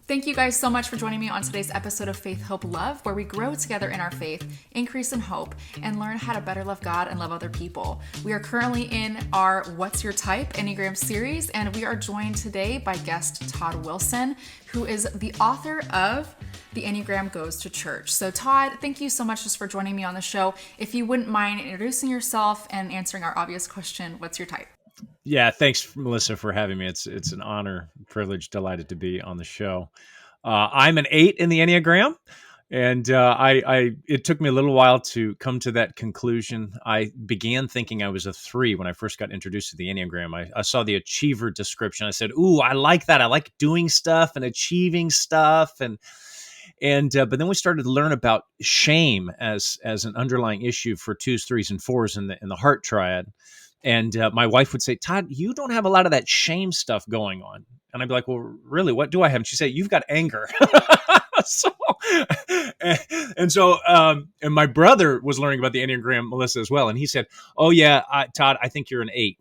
Thank you guys so much for joining me on today's episode of Faith, Hope, Love, where we grow together in our faith, increase in hope, and learn how to better love God and love other people. We are currently in our What's Your Type Enneagram series, and we are joined today by guest Todd Wilson, who is the author of The Enneagram Goes to Church. So Todd, thank you so much just for joining me on the show. If you wouldn't mind introducing yourself and answering our obvious question, what's your type? Yeah, thanks, Melissa, for having me. It's an honor, privilege, delighted to be on the show. I'm an 8 in the Enneagram, and it took me a little while to come to that conclusion. I began thinking I was a 3 when I first got introduced to the Enneagram. I saw the achiever description. I said, "Ooh, I like that. I like doing stuff and achieving stuff." But then we started to learn about shame as an underlying issue for 2s, 3s, and 4s in the heart triad. And my wife would say, "Todd, you don't have a lot of that shame stuff going on." And I'd be like, "Well, really, what do I have?" And she'd say, "You've got anger." so, and my brother was learning about the Enneagram, Melissa, as well. And he said, "Oh, yeah, Todd, I think you're an 8."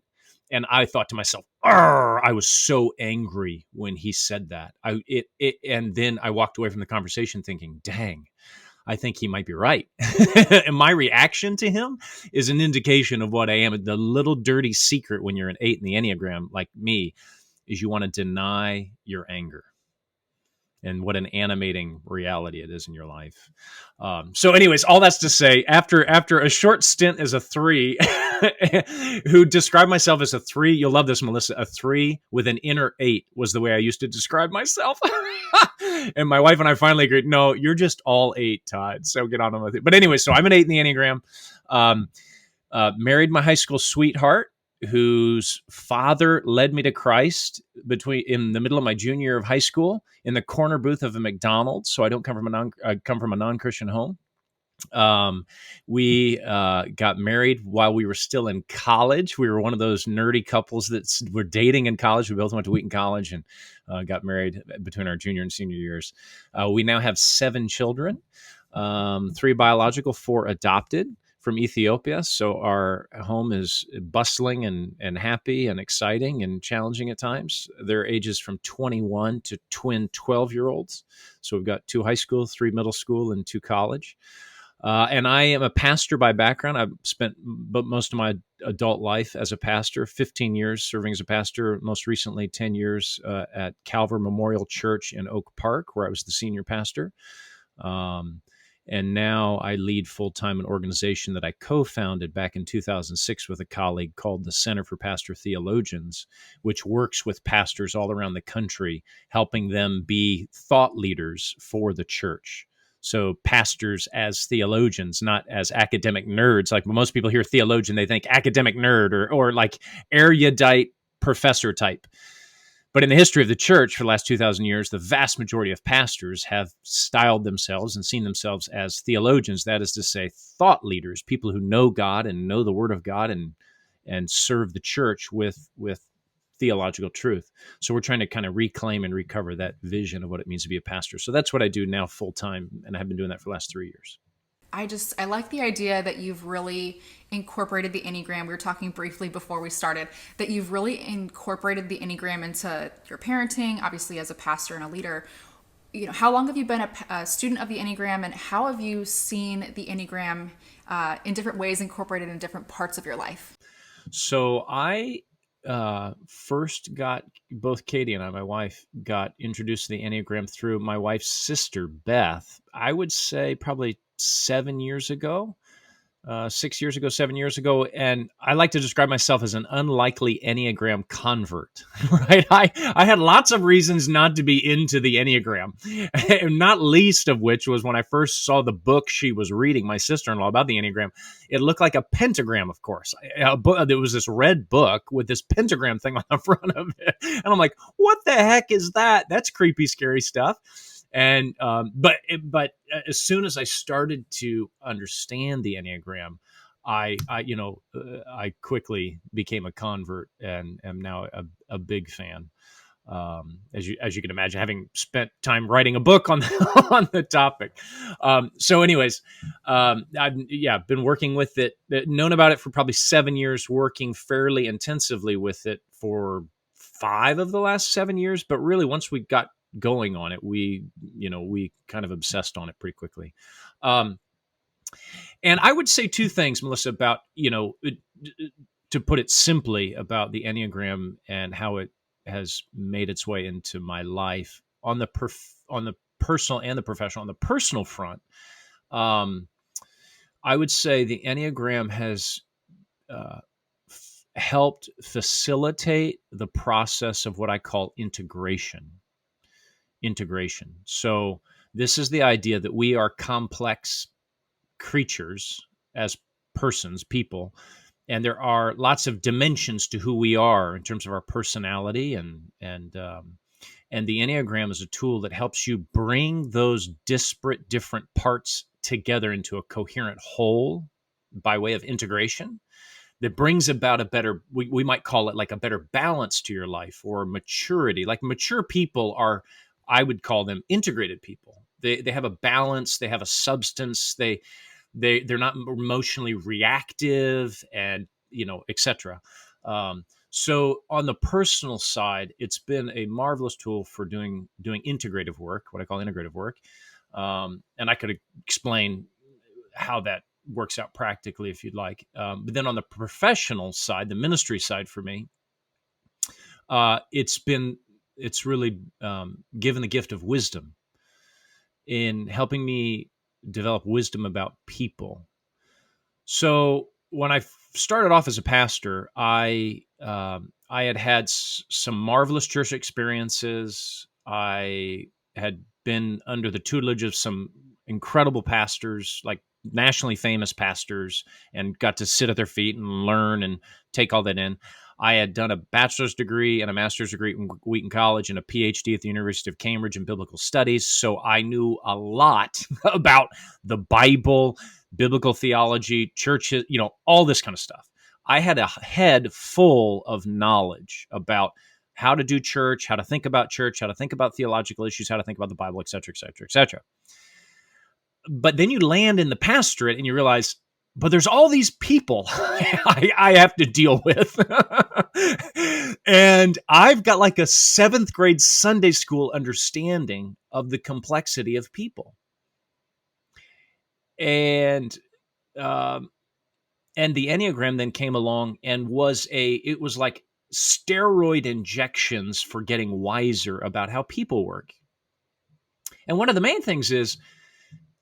And I thought to myself, I was so angry when he said that. And then I walked away from the conversation thinking, dang, I think he might be right. And my reaction to him is an indication of what I am. The little dirty secret when you're an 8 in the Enneagram, like me, is you want to deny your anger. And what an animating reality it is in your life. So anyways, all that's to say, after a short stint as a 3, who described myself as a 3, you'll love this, Melissa, a 3 with an inner 8 was the way I used to describe myself. And my wife and I finally agreed, no, you're just all 8, Todd. So get on with it. But anyway, so I'm an 8 in the Enneagram. Married my high school sweetheart, whose father led me to Christ in the middle of my junior year of high school in the corner booth of a McDonald's. So I come from a non-Christian home. We got married while we were still in college. We were one of those nerdy couples that were dating in college. We both went to Wheaton College and got married between our junior and senior years. We now have 7 children, 3 biological, 4 adopted from Ethiopia. So our home is bustling and happy and exciting and challenging at times. Their ages from 21 to twin 12-year-olds. So we've got 2 high school, 3 middle school, and 2 college. And I am a pastor by background. I've spent most of my adult life as a pastor, 15 years serving as a pastor, most recently 10 years at Calvary Memorial Church in Oak Park, where I was the senior pastor. And now I lead full-time an organization that I co-founded back in 2006 with a colleague called the Center for Pastor Theologians, which works with pastors all around the country, helping them be thought leaders for the church. So pastors as theologians, not as academic nerds. Like when most people hear theologian, they think academic nerd or like erudite professor type. But in the history of the church for the last 2,000 years, the vast majority of pastors have styled themselves and seen themselves as theologians. That is to say, thought leaders, people who know God and know the Word of God and serve the church with theological truth. So we're trying to kind of reclaim and recover that vision of what it means to be a pastor. So that's what I do now full time, and I have been doing that for the last 3 years. I like the idea that you've really incorporated the Enneagram. We were talking briefly before we started, that you've really incorporated the Enneagram into your parenting, obviously as a pastor and a leader. You know, how long have you been a student of the Enneagram, and how have you seen the Enneagram in different ways incorporated in different parts of your life? So I first got, both Katie and I, my wife, got introduced to the Enneagram through my wife's sister, Beth. I would say probably 7 years ago, 6 years ago, 7 years ago. And I like to describe myself as an unlikely Enneagram convert, right? I had lots of reasons not to be into the Enneagram, and not least of which was when I first saw the book she was reading, my sister-in-law, about the Enneagram. It looked like a pentagram, of course. There was this red book with this pentagram thing on the front of it. And I'm like, what the heck is that? That's creepy, scary stuff. And but as soon as I started to understand the Enneagram, I quickly became a convert and am now a big fan. As you can imagine, having spent time writing a book on on the topic. So, anyways, I've been working with it, known about it for probably 7 years, working fairly intensively with it for 5 of the last 7 years. But really, once we got going on it, we kind of obsessed on it pretty quickly. Um, and I would say two things, Melissa, about, to put it simply, about the Enneagram and how it has made its way into my life on the personal and the professional. On the personal front, um, I would say the Enneagram has uh, helped facilitate the process of what I call integration. Integration. So this is the idea that we are complex creatures as persons, people, and there are lots of dimensions to who we are in terms of our personality, and the Enneagram is a tool that helps you bring those disparate, different parts together into a coherent whole by way of integration that brings about a better, we might call it like a better balance to your life, or maturity. Like mature people are, I would call them integrated people. They have a balance, they have a substance, they're not emotionally reactive, and etc. So on the personal side, it's been a marvelous tool for doing integrative work, what I call integrative work. And I could explain how that works out practically if you'd like. But then on the professional side, the ministry side for me, it's really given the gift of wisdom in helping me develop wisdom about people. So when I started off as a pastor, I had some marvelous church experiences. I had been under the tutelage of some incredible pastors, like nationally famous pastors, and got to sit at their feet and learn and take all that in. I had done a bachelor's degree and a master's degree in Wheaton College and a PhD at the University of Cambridge in biblical studies. So I knew a lot about the Bible, biblical theology, churches, all this kind of stuff. I had a head full of knowledge about how to do church, how to think about church, how to think about theological issues, how to think about the Bible, et cetera, et cetera, et cetera. But then you land in the pastorate and you realize, but there's all these people I have to deal with. And I've got like a 7th grade Sunday school understanding of the complexity of people. And the Enneagram then came along and it was like steroid injections for getting wiser about how people work. And one of the main things is,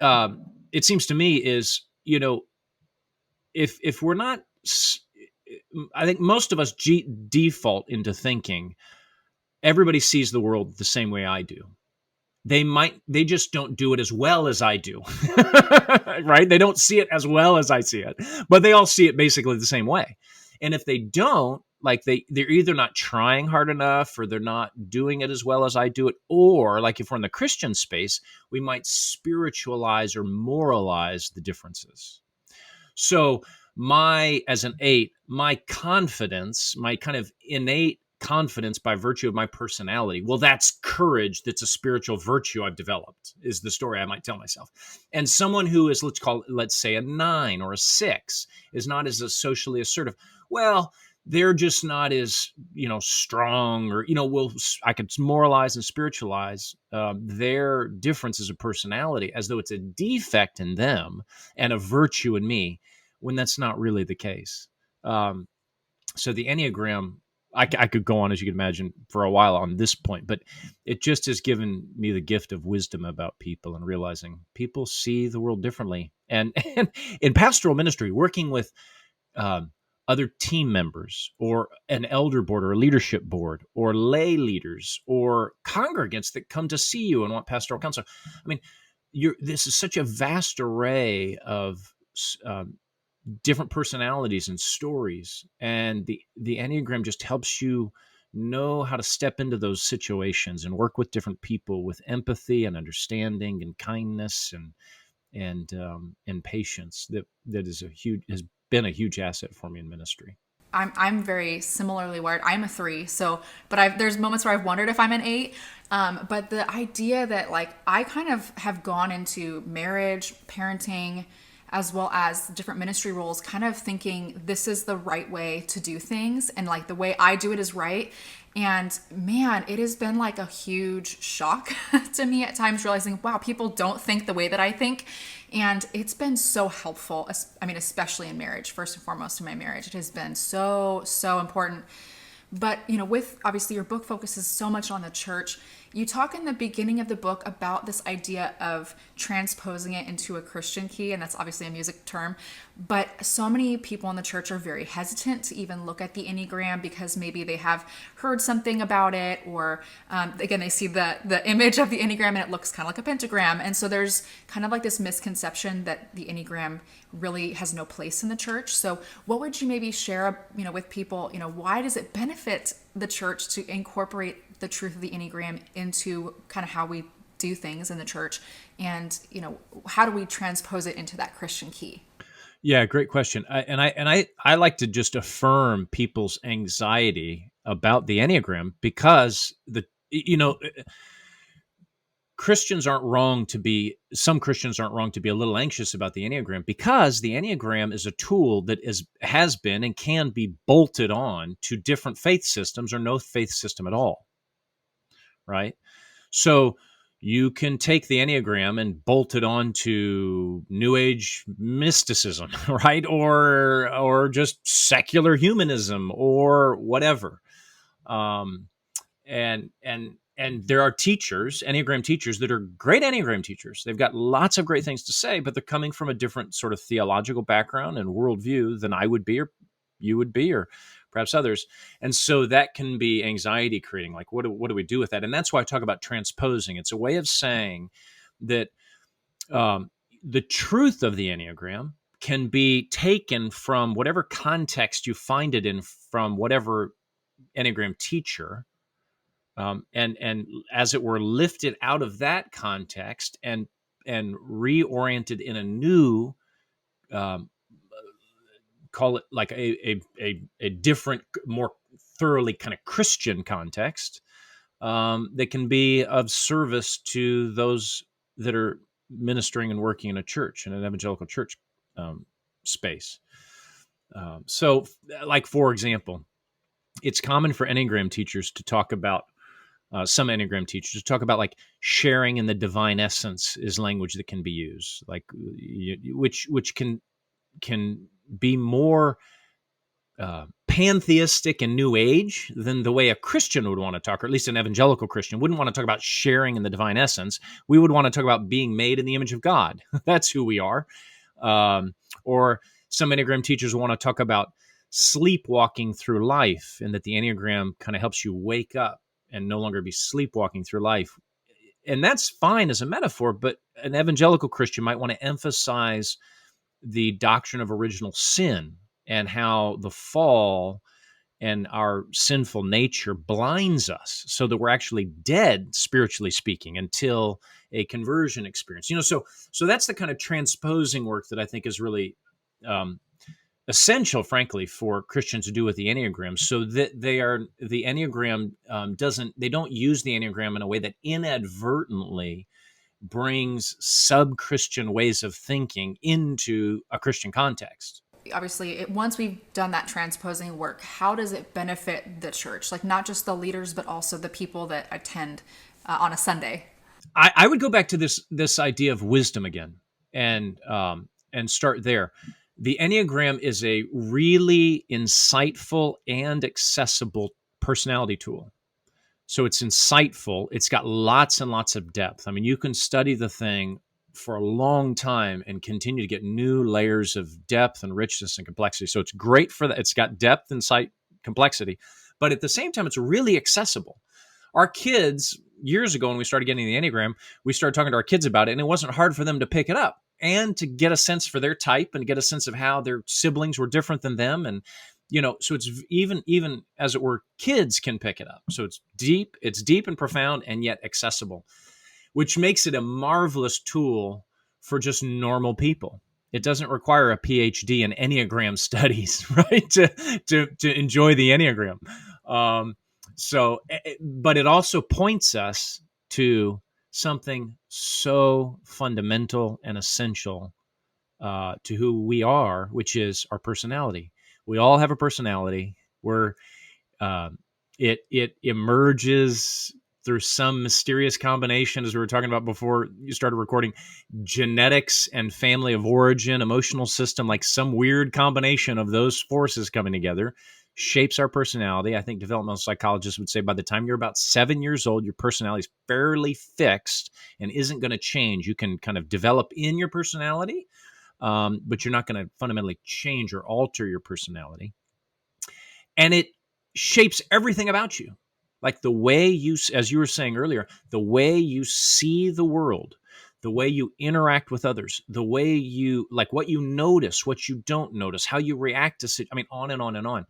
it seems to me, is, if we're not, I think most of us default into thinking everybody sees the world the same way I do. They just don't do it as well as I do, right? They don't see it as well as I see it, but they all see it basically the same way. And if they don't, like they're either not trying hard enough, or they're not doing it as well as I do it, or like if we're in the Christian space, we might spiritualize or moralize the differences. So as an 8, my confidence, my kind of innate confidence by virtue of my personality, well, that's courage. That's a spiritual virtue I've developed, is the story I might tell myself. And someone who is, let's say a 9 or a 6 is not as socially assertive. Well, they're just not as, strong, or, I could moralize and spiritualize their differences of personality as though it's a defect in them and a virtue in me, when that's not really the case. So the Enneagram, I could go on, as you can imagine, for a while on this point, but it just has given me the gift of wisdom about people and realizing people see the world differently. And in pastoral ministry, working with other team members, or an elder board, or a leadership board, or lay leaders, or congregants that come to see you and want pastoral counsel. I mean, this is such a vast array of different personalities and stories, and the Enneagram just helps you know how to step into those situations and work with different people with empathy and understanding and kindness and patience. That has been a huge asset for me in ministry. I'm very similarly wired. I'm a 3, but there's moments where I've wondered if I'm an 8. But the idea that, like, I kind of have gone into marriage, parenting, as well as different ministry roles, kind of thinking this is the right way to do things, and like the way I do it is right. And man, it has been like a huge shock to me at times, realizing, wow, people don't think the way that I think. And it's been so helpful. I mean, especially in marriage, first and foremost in my marriage, it has been so, so important. But, with obviously your book focuses so much on the church. You talk in the beginning of the book about this idea of transposing it into a Christian key, and that's obviously a music term. But so many people in the church are very hesitant to even look at the Enneagram because maybe they have heard something about it, or again, they see the image of the Enneagram and it looks kind of like a pentagram. And so there's kind of like this misconception that the Enneagram really has no place in the church. So what would you maybe share, with people, why does it benefit the church to incorporate the truth of the Enneagram into kind of how we do things in the church? And, how do we transpose it into that Christian key? Yeah, great question. I like to just affirm people's anxiety about the Enneagram, because some Christians aren't wrong to be a little anxious about the Enneagram, because the Enneagram is a tool that has been and can be bolted on to different faith systems or no faith system at all, right? So you can take the Enneagram and bolt it on to New Age mysticism, right? Or just secular humanism or whatever. Um, and there are teachers, Enneagram teachers, that are great Enneagram teachers. They've got lots of great things to say, but they're coming from a different sort of theological background and worldview than I would be, or you would be, or perhaps others. And so that can be anxiety creating. Like, what do we do with that? And that's why I talk about transposing. It's a way of saying that the truth of the Enneagram can be taken from whatever context you find it in, from whatever Enneagram teacher, and as it were, lifted out of that context and reoriented in a new, um, call it like a different, more thoroughly kind of Christian context, that can be of service to those that are ministering and working in a church, in an evangelical church space. So, like, for example, it's common for Enneagram teachers to talk about, some Enneagram teachers talk about, like, sharing in the divine essence is language that can be used, like, which can be more pantheistic and New Age than the way a Christian would want to talk, or at least an evangelical Christian wouldn't want to talk about sharing in the divine essence. We would want to talk about being made in the image of God. That's who we are. Or some Enneagram teachers want to talk about sleepwalking through life, and that the Enneagram kind of helps you wake up and no longer be sleepwalking through life. And that's fine as a metaphor, but an evangelical Christian might want to emphasize the doctrine of original sin and how the fall and our sinful nature blinds us so that we're actually dead, spiritually speaking, until a conversion experience. So that's the kind of transposing work that I think is really essential, frankly, for Christians to do with the Enneagram, so that the Enneagram they don't use the Enneagram in a way that inadvertently brings sub-Christian ways of thinking into a Christian context. Obviously, once we've done that transposing work, how does it benefit the church? Like, not just the leaders, but also the people that attend on a Sunday. I would go back to this idea of wisdom again, and start there. The Enneagram is a really insightful and accessible personality tool. So it's insightful. It's got lots and lots of depth. I mean, you can study the thing for a long time and continue to get new layers of depth and richness and complexity. So it's great for that. It's got depth, insight, complexity, but at the same time, it's really accessible. Our kids, years ago, when we started getting the Enneagram, we started talking to our kids about it, and it wasn't hard for them to pick it up and to get a sense for their type and get a sense of how their siblings were different than them. And, so it's even as it were, kids can pick it up. So it's deep and profound, and yet accessible, which makes it a marvelous tool for just normal people. It doesn't require a PhD in Enneagram studies, right, to enjoy the Enneagram. But it also points us to something so fundamental and essential to who we are, which is our personality. We all have a personality. We're It emerges through some mysterious combination, as we were talking about before you started recording, genetics and family of origin, emotional system, like some weird combination of those forces coming together shapes our personality. I think developmental psychologists would say by the time you're about 7 years old, your personality is fairly fixed and isn't going to change. You can kind of develop in your personality, but you're not going to fundamentally change or alter your personality. And it shapes everything about you. Like the way you, as you were saying earlier, the way you see the world, the way you interact with others, the way you, like what you notice, what you don't notice, how you react to, I mean, on and on and on.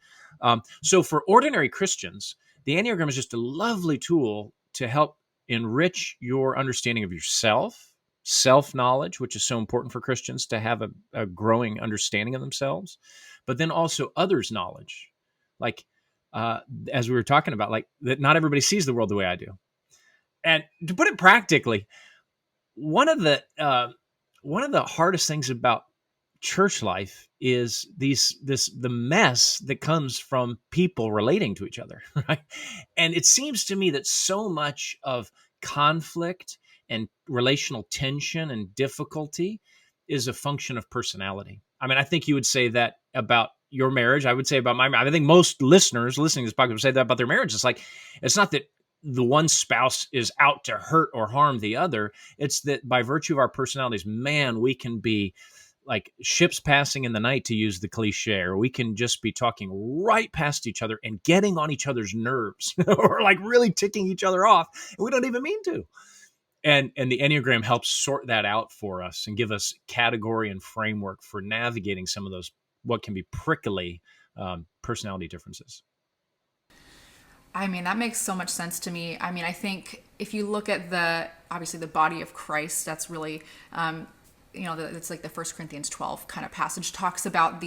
So for ordinary Christians, the Enneagram is just a lovely tool to help enrich your understanding of yourself, self-knowledge, which is so important for Christians to have a growing understanding of themselves, but then also others' knowledge. Like, as we were talking about, like that not everybody sees the world the way I do. And to put it practically, one of the hardest things about church life is the mess that comes from people relating to each other, right? And it seems to me that so much of conflict and relational tension and difficulty is a function of personality. I mean, I think you would say that about your marriage. I would say about my marriage. I think most listeners listening to this podcast would say that about their marriage. It's like, it's not that the one spouse is out to hurt or harm the other. It's that by virtue of our personalities, man, we can be like ships passing in the night, to use the cliche, or we can just be talking right past each other and getting on each other's nerves or like really ticking each other off. And we don't even mean to. And the Enneagram helps sort that out for us and give us category and framework for navigating some of those, what can be prickly personality differences. I mean, that makes so much sense to me. I mean, I think if you look at obviously the body of Christ, that's really, it's like the 1 Corinthians 12 kind of passage talks about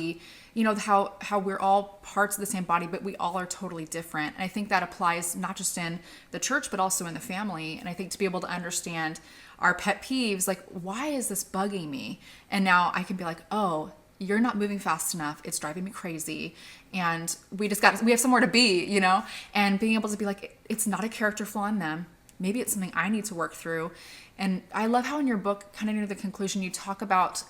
how we're all parts of the same body, but we all are totally different. And I think that applies not just in the church, but also in the family. And I think to be able to understand our pet peeves, like, why is this bugging me? And now I can be like, oh, you're not moving fast enough. It's driving me crazy. And we have somewhere to be, and being able to be like, it's not a character flaw in them. Maybe it's something I need to work through. And I love how in your book, kind of near the conclusion, you talk about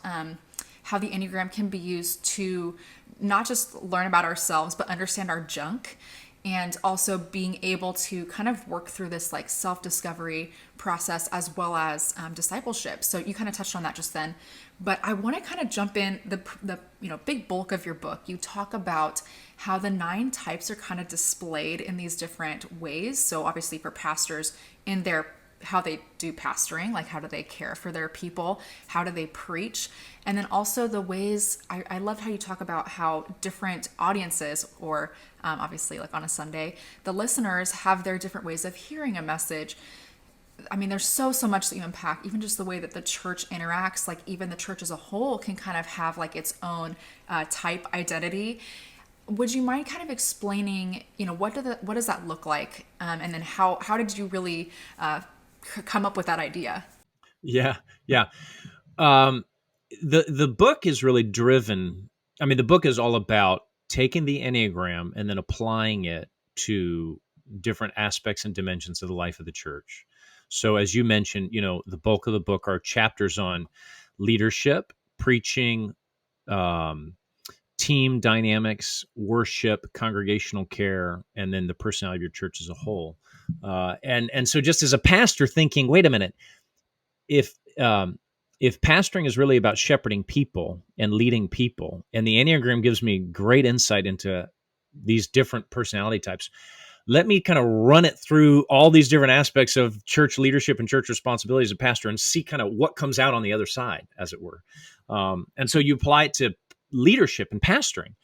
how the Enneagram can be used to not just learn about ourselves, but understand our junk. And also being able to kind of work through this like self-discovery process as well as discipleship. So you kind of touched on that just then, but I want to kind of jump in the big bulk of your book. You talk about how the 9 types are kind of displayed in these different ways. So obviously for pastors in how they do pastoring, like how do they care for their people? How do they preach? And then also the ways, I love how you talk about how different audiences, or obviously like on a Sunday, the listeners have their different ways of hearing a message. I mean, there's so much that you unpack, even just the way that the church interacts, like even the church as a whole can kind of have like its own type identity. Would you mind kind of explaining, what does that look like? And then how did you really come up with that idea? Yeah. The book is really driven. I mean, the book is all about taking the Enneagram and then applying it to different aspects and dimensions of the life of the church. So as you mentioned, the bulk of the book are chapters on leadership, preaching, team dynamics, worship, congregational care, and then the personality of your church as a whole. And so just as a pastor thinking, wait a minute, if pastoring is really about shepherding people and leading people, and the Enneagram gives me great insight into these different personality types, let me kind of run it through all these different aspects of church leadership and church responsibility as a pastor and see kind of what comes out on the other side, as it were. And so you apply it to leadership and pastoring.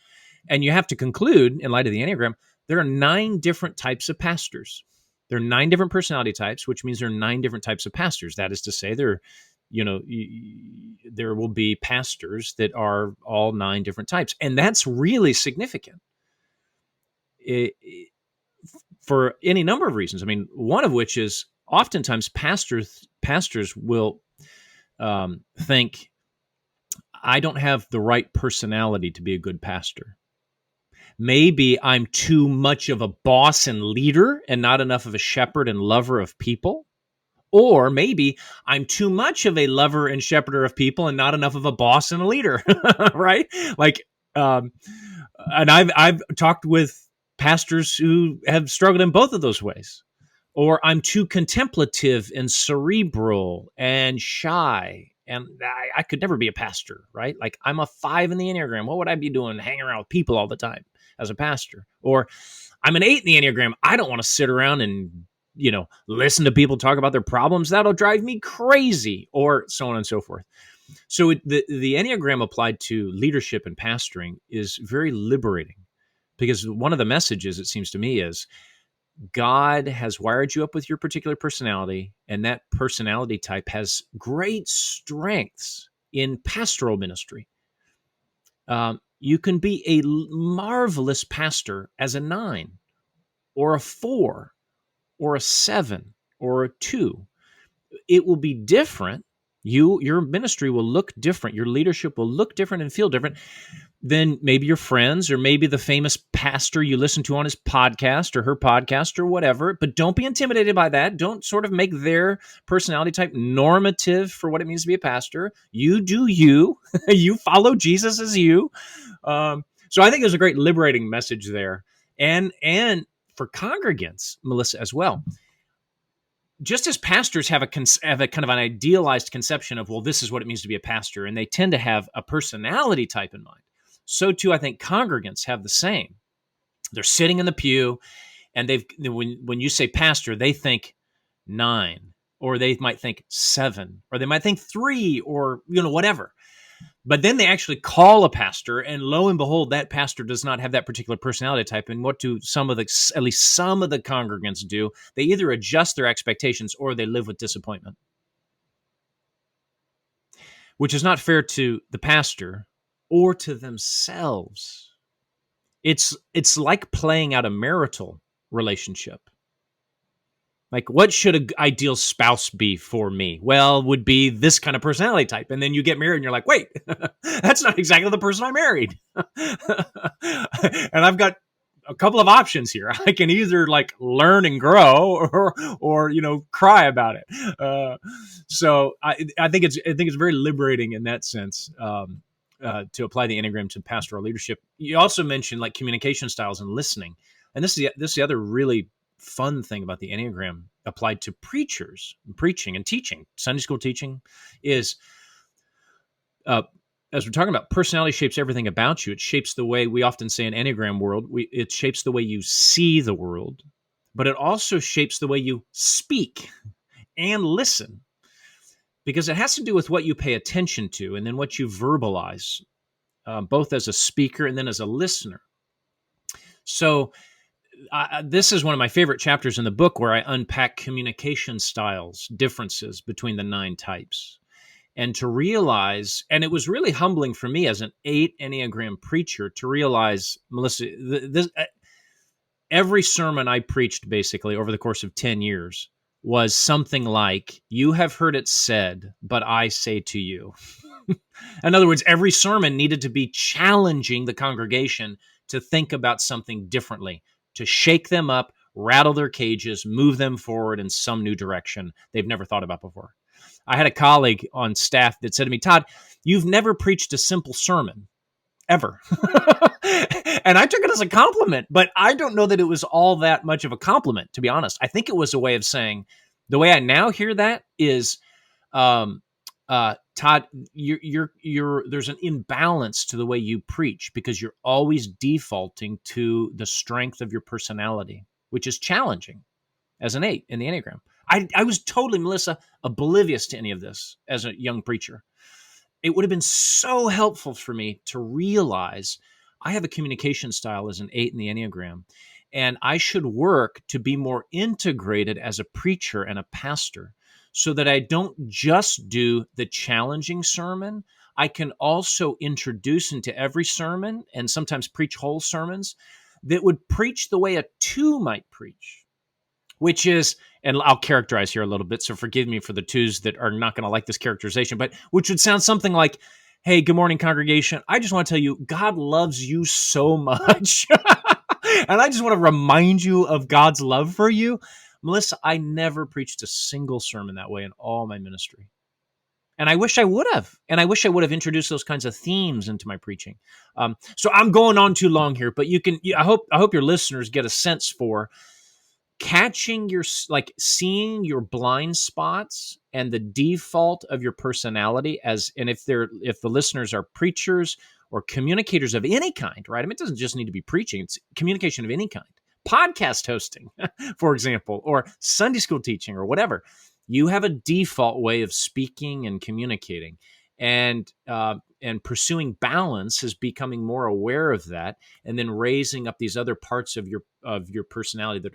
And you have to conclude, in light of the Enneagram, there are 9 different types of pastors. There are 9 different personality types, which means there are 9 different types of pastors. That is to say, there will be pastors that are all 9 different types. And that's really significant for any number of reasons. I mean, one of which is oftentimes pastors will think, I don't have the right personality to be a good pastor. Maybe I'm too much of a boss and leader and not enough of a shepherd and lover of people. Or maybe I'm too much of a lover and shepherder of people and not enough of a boss and a leader, right? Like, and I've talked with pastors who have struggled in both of those ways. Or I'm too contemplative and cerebral and shy, and I could never be a pastor, right? Like, I'm a 5 in the Enneagram. What would I be doing hanging around with people all the time as a pastor? Or I'm an 8 in the Enneagram. I don't want to sit around and, listen to people talk about their problems. That'll drive me crazy, or so on and so forth. So the Enneagram applied to leadership and pastoring is very liberating, because one of the messages, it seems to me, is God has wired you up with your particular personality, and that personality type has great strengths in pastoral ministry. You can be a marvelous pastor as a 9 or a 4 or a 7 or a 2. It will be different. Your ministry will look different. Your leadership will look different and feel different than maybe your friends, or maybe the famous pastor you listen to on his podcast or her podcast or whatever. But don't be intimidated by that. Don't sort of make their personality type normative for what it means to be a pastor. You do you. You follow Jesus as you. So I think there's a great liberating message there. And for congregants, Melissa, as well. Just as pastors have a kind of an idealized conception of, well, this is what it means to be a pastor, and they tend to have a personality type in mind, so too I think congregants have the same. They're sitting in the pew, and when you say pastor, they think 9, or they might think 7, or they might think 3, or whatever. But then they actually call a pastor, and lo and behold, that pastor does not have that particular personality type. And what do at least some of the congregants do? They either adjust their expectations or they live with disappointment, which is not fair to the pastor or to themselves. It's like playing out a marital relationship. Like, what should an ideal spouse be for me? Well, would be this kind of personality type. And then you get married and you're like, wait, that's not exactly the person I married. And I've got a couple of options here. I can either like learn and grow, or cry about it. So I think it's very liberating in that sense, to apply the Enneagram to pastoral leadership. You also mentioned like communication styles and listening. And this is the other really fun thing about the Enneagram applied to preachers, preaching and teaching, Sunday school teaching, is as we're talking about, personality shapes everything about you. It shapes the way, we often say in Enneagram world, it shapes the way you see the world, but it also shapes the way you speak and listen, because it has to do with what you pay attention to and then what you verbalize, both as a speaker and then as a listener. So this is one of my favorite chapters in the book, where I unpack communication styles, differences between the 9 types. And to realize, and it was really humbling for me as an 8 Enneagram preacher to realize, Melissa, every sermon I preached basically over the course of 10 years was something like, you have heard it said, but I say to you. In other words, every sermon needed to be challenging the congregation to think about something differently, to shake them up, rattle their cages, move them forward in some new direction they've never thought about before. I had a colleague on staff that said to me, Todd, you've never preached a simple sermon, ever. And I took it as a compliment, but I don't know that it was all that much of a compliment, to be honest. I think it was a way of saying, the way I now hear that is, Todd, there's an imbalance to the way you preach, because you're always defaulting to the strength of your personality, which is challenging as an 8 in the Enneagram. I was totally, Melissa, oblivious to any of this as a young preacher. It would have been so helpful for me to realize I have a communication style as an 8 in the Enneagram, and I should work to be more integrated as a preacher and a pastor, so that I don't just do the challenging sermon. I can also introduce into every sermon, and sometimes preach whole sermons, that would preach the way a 2 might preach, which is, and I'll characterize here a little bit, so forgive me for the 2s that are not going to like this characterization, but which would sound something like, Hey, good morning, congregation. I just want to tell you, God loves you so much. And I just want to remind you of God's love for you. Melissa, I never preached a single sermon that way in all my ministry. And I wish I would have. And I wish I would have introduced those kinds of themes into my preaching. So I'm going on too long here, but I hope your listeners get a sense for catching seeing your blind spots and the default of your personality and if the listeners are preachers or communicators of any kind, right? I mean, it doesn't just need to be preaching, it's communication of any kind, podcast hosting, for example, or Sunday school teaching or whatever. You have a default way of speaking and communicating, and pursuing balance is becoming more aware of that, and then raising up these other parts of your personality that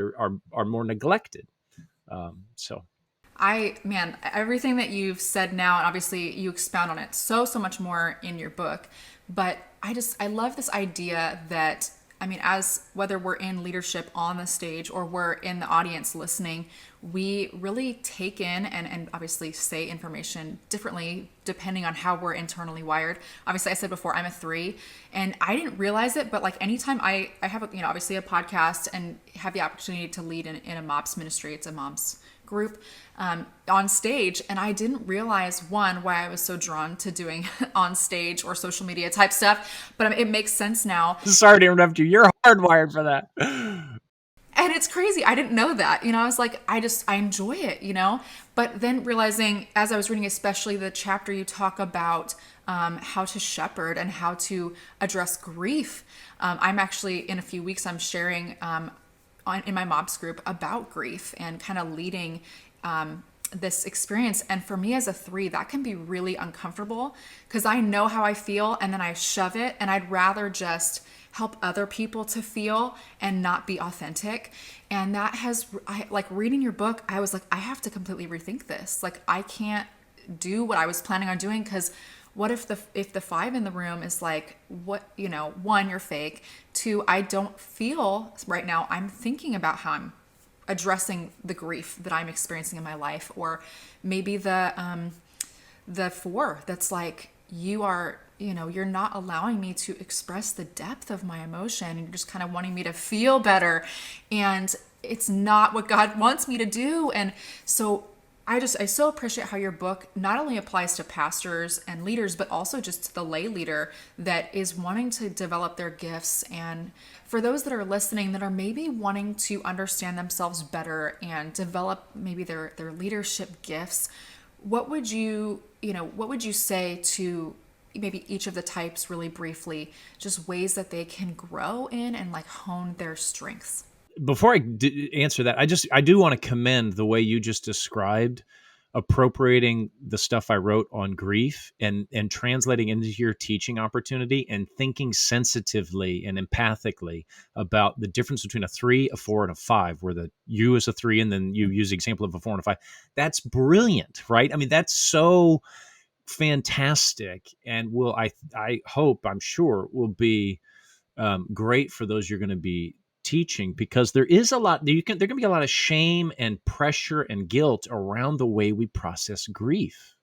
are more neglected. So everything that you've said now, and obviously you expound on it so much more in your book, but I love this idea that, I mean, as whether we're in leadership on the stage or we're in the audience listening, we really take in and obviously say information differently depending on how we're internally wired. Obviously, I said before, I'm a 3, and I didn't realize it, but like anytime I have obviously a podcast and have the opportunity to lead in a MOPS ministry, it's a moms group, on stage, and I didn't realize, one, why I was so drawn to doing on stage or social media type stuff, but it makes sense now. Sorry to interrupt you. You're hardwired for that. And it's crazy. I didn't know that. I was like, I enjoy it, But then realizing, as I was reading, especially the chapter you talk about how to shepherd and how to address grief. I'm actually, in a few weeks, I'm sharing in my MOPS group about grief and kind of leading this experience. And for me as a 3, that can be really uncomfortable because I know how I feel and then I shove it, and I'd rather just help other people to feel and not be authentic. And that like reading your book, I was like, I have to completely rethink this. Like, I can't do what I was planning on doing, because what if the 5 in the room is like, what, 1, you're fake. 2, I don't feel right now. I'm thinking about how I'm addressing the grief that I'm experiencing in my life. Or maybe the 4 that's like, you're not allowing me to express the depth of my emotion. You're just kind of wanting me to feel better. And it's not what God wants me to do. And so I so appreciate how your book not only applies to pastors and leaders, but also just to the lay leader that is wanting to develop their gifts. And for those that are listening that are maybe wanting to understand themselves better and develop maybe their leadership gifts, what would you say to maybe each of the types really briefly, just ways that they can grow in and like hone their strengths? Before I answer that, I do want to commend the way you just described appropriating the stuff I wrote on grief and translating into your teaching opportunity and thinking sensitively and empathically about the difference between a 3, a 4, and a 5, where you as a 3 and then you use the example of a 4 and a 5. That's brilliant, right? I mean, that's so fantastic, and I hope, I'm sure, will be great for those you're going to be teaching, because there is a lot there can be a lot of shame and pressure and guilt around the way we process grief.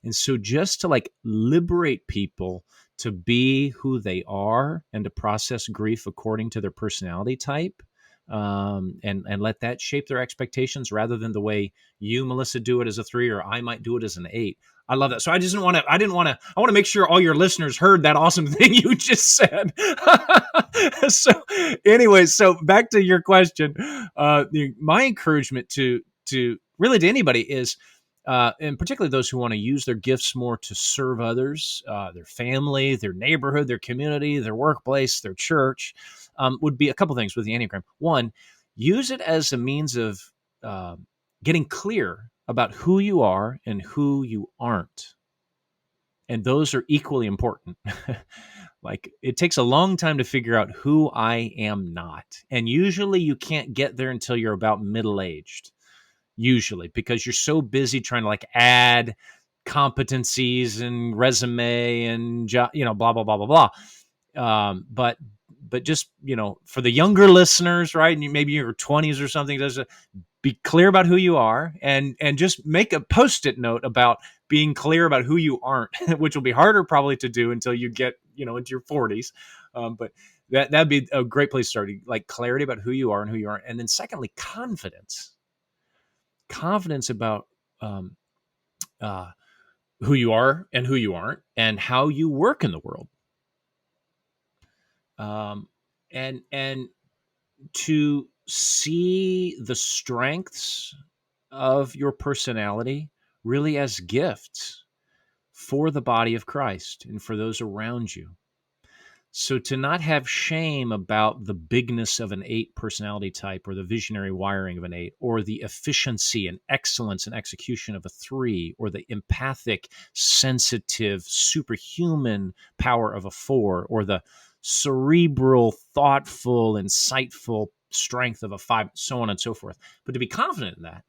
And so just to like liberate people to be who they are and to process grief according to their personality type, and let that shape their expectations rather than the way you, Melissa, do it as a 3, or I might do it as an 8. I love that. So I want to make sure all your listeners heard that awesome thing you just said. So anyways, so back to your question. My encouragement to really to anybody is, and particularly those who want to use their gifts more to serve others, their family, their neighborhood, their community, their workplace, their church, would be a couple things with the Enneagram. One, use it as a means of getting clear about who you are and who you aren't. And those are equally important. Like, it takes a long time to figure out who I am not. And usually you can't get there until you're about middle-aged, usually, because you're so busy trying to like add competencies and resume and blah, blah, blah, blah, blah. But just, for the younger listeners, right? And maybe your 20s or something, be clear about who you are, and just make a Post-it note about being clear about who you aren't, which will be harder probably to do until you get, into your 40s. But that'd be a great place to start, like clarity about who you are and who you aren't. And then secondly, confidence about who you are and who you aren't, and how you work in the world. And to see the strengths of your personality really as gifts for the body of Christ and for those around you. So to not have shame about the bigness of an 8 personality type, or the visionary wiring of an 8, or the efficiency and excellence and execution of a 3, or the empathic, sensitive, superhuman power of a 4, or the cerebral, thoughtful, insightful strength of a 5, so on and so forth. But to be confident in that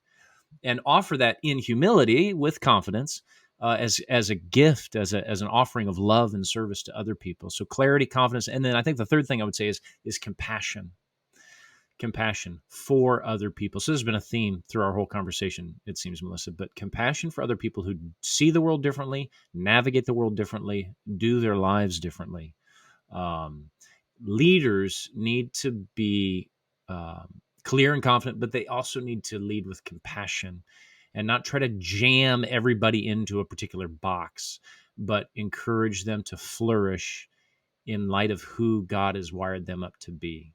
and offer that in humility with confidence, as a gift, as an offering of love and service to other people. So clarity, confidence, and then I think the third thing I would say is compassion for other people. So this has been a theme through our whole conversation, it seems, Melissa, but compassion for other people who see the world differently, navigate the world differently, do their lives differently. Leaders need to be clear and confident, but they also need to lead with compassion and not try to jam everybody into a particular box, but encourage them to flourish in light of who God has wired them up to be.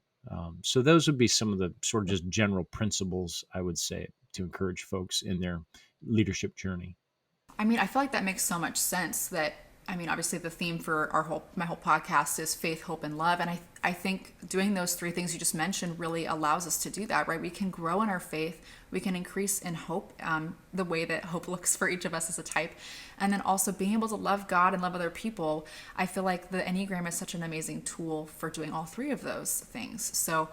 So those would be some of the sort of just general principles, I would say, to encourage folks in their leadership journey. I mean, I feel like that makes so much sense. That, I mean, obviously the theme for my whole podcast is faith, hope, and love. And I think doing those 3 things you just mentioned really allows us to do that, right? We can grow in our faith. We can increase in hope, the way that hope looks for each of us as a type. And then also being able to love God and love other people. I feel like the Enneagram is such an amazing tool for doing all 3 of those things. So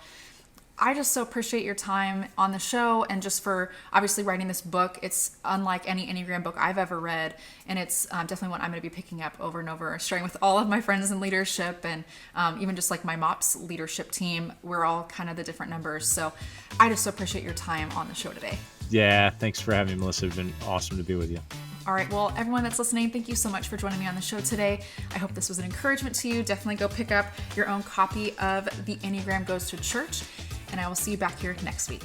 I just so appreciate your time on the show, and just for obviously writing this book. It's unlike any Enneagram book I've ever read, and it's definitely one I'm going to be picking up over and over, sharing with all of my friends in leadership, and even just like my MOPS leadership team. We're all kind of the different numbers. So I just so appreciate your time on the show today. Yeah, thanks for having me, Melissa. It's been awesome to be with you. All right, well, everyone that's listening, thank you so much for joining me on the show today. I hope this was an encouragement to you. Definitely go pick up your own copy of The Enneagram Goes to Church, and I will see you back here next week.